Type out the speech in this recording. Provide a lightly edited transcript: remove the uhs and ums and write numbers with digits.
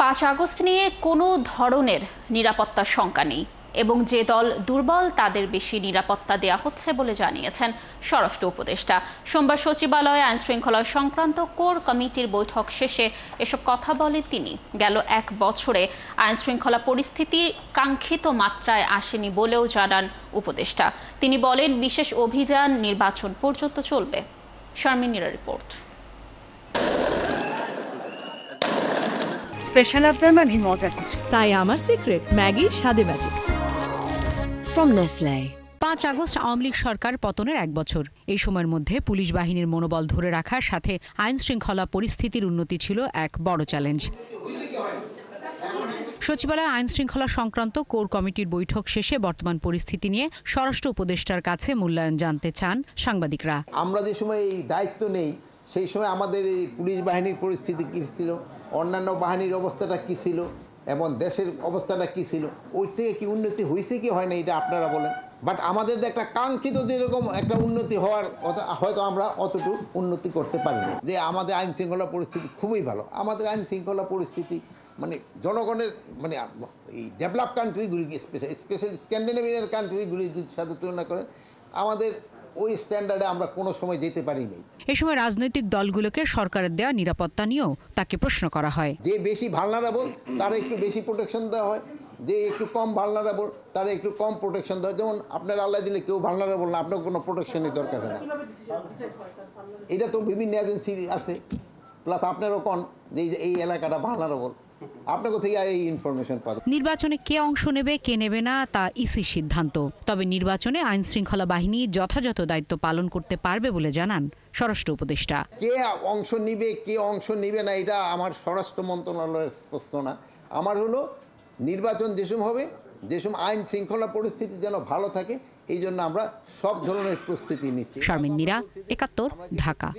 5 August নিয়ে কোনো ধরনের নিরাপত্তার শঙ্কা নেই এবং যে দল দুর্বল তাদের বেশি নিরাপত্তা দেয়া হচ্ছে বলে জানিয়েছেন স্বরাষ্ট্র উপদেষ্টা। সোমবার সচিবালয়ে আইনশৃঙ্খলা সংক্রান্ত কোর কমিটির বৈঠক শেষে এসব কথা বলেন তিনি। গেল 1 বছরে আইনশৃঙ্খলা পরিস্থিতি কাঙ্ক্ষিত মাত্রায় আসেনি বলেও জানান উপদেষ্টা। তিনি বলেন, বিশেষ অভিযান নির্বাচন পর্যন্ত চলবে। শারমিন নীরার রিপোর্ট। স্পেশাল আবদার মানে মজার কিছু, তাই আমার সিক্রেট ম্যাগি স্বাদে magic from Nestle. 5 August Awami League সরকার পতনের 1 বছর। এই সময়ের মধ্যে পুলিশ বাহিনীর মনোবল ধরে রাখার সাথে আইন শৃঙ্খলা পরিস্থিতির উন্নতি ছিল এক বড় চ্যালেঞ্জ। সচিবালয়ে আইন শৃঙ্খলা সংক্রান্ত কোর কমিটির বৈঠক শেষে বর্তমান পরিস্থিতি নিয়ে স্বরাষ্ট্র উপদেষ্টার কাছে মূল্যায়ন জানতে চান সাংবাদিকরা। আমরা যে সময় এই দায়িত্ব নেই সেই সময় আমাদের এই পুলিশ বাহিনীর পরিস্থিতি কী ছিল, অন্যান্য বাহিনীর অবস্থাটা কী ছিল এবং দেশের অবস্থাটা কী ছিল, ওই থেকে কি উন্নতি হয়েছে কি হয় না এটা আপনারা বলেন। বাট আমাদের একটা কাঙ্ক্ষিত যেরকম একটা উন্নতি হওয়ার হয়তো আমরা অতটুকু উন্নতি করতে পারিনি। যে আমাদের আইন শৃঙ্খলা পরিস্থিতি খুবই ভালো। আমাদের আইন শৃঙ্খলা পরিস্থিতি মানে জনগণের মানে এই ডেভেলপ কান্ট্রিগুলি স্পেশালি স্ক্যান্ডিনেভিয়ান কান্ট্রিগুলির সাথে তুলনা করে আমাদের ওই স্ট্যান্ডার্ডে আমরা কোনো সময় যেতে পারিনি। এই সময় রাজনৈতিক দলগুলোকে সরকারের দেওয়া নিরাপত্তা নিয়েও তাকে প্রশ্ন করা হয়। যে বেশি ভালনারেবল তারা একটু বেশি প্রোটেকশন দেওয়া হয়, যে একটু কম ভালনারেবল তারা একটু কম প্রোটেকশন দেওয়া হয়। যেমন আপনার আল্লাহ দিলে কেউ ভালনারেবল না, আপনার কোনো প্রোটেকশনই দরকার হয় না। এটা তো বিভিন্ন এজেন্সি আছে, প্লাস আপনারও কোন যে এই এলাকাটা ভালনারেবল, আপনাকে থেকে এই ইনফরমেশন পাবেন। নির্বাচনে কে অংশ নেবে কে নেবে না তা ইসির সিদ্ধান্ত। তবে নির্বাচনে আইন শৃঙ্খলা বাহিনী যথাযথ দায়িত্ব পালন করতে পারবে বলে জানান স্বরাষ্ট্র উপদেষ্টা। কে অংশ নিবে কে অংশ নিবে না এটা আমার স্বরাষ্ট্র মন্ত্রণালয়ের প্রশ্ন না। আমার হলো নির্বাচন যেসব হবে, যেসব আইন শৃঙ্খলা পরিস্থিতি যেন ভালো থাকে, এই জন্য আমরা সব ধরনের প্রস্তুতি নিচ্ছি। শারমিন নীরা, 71, ঢাকা।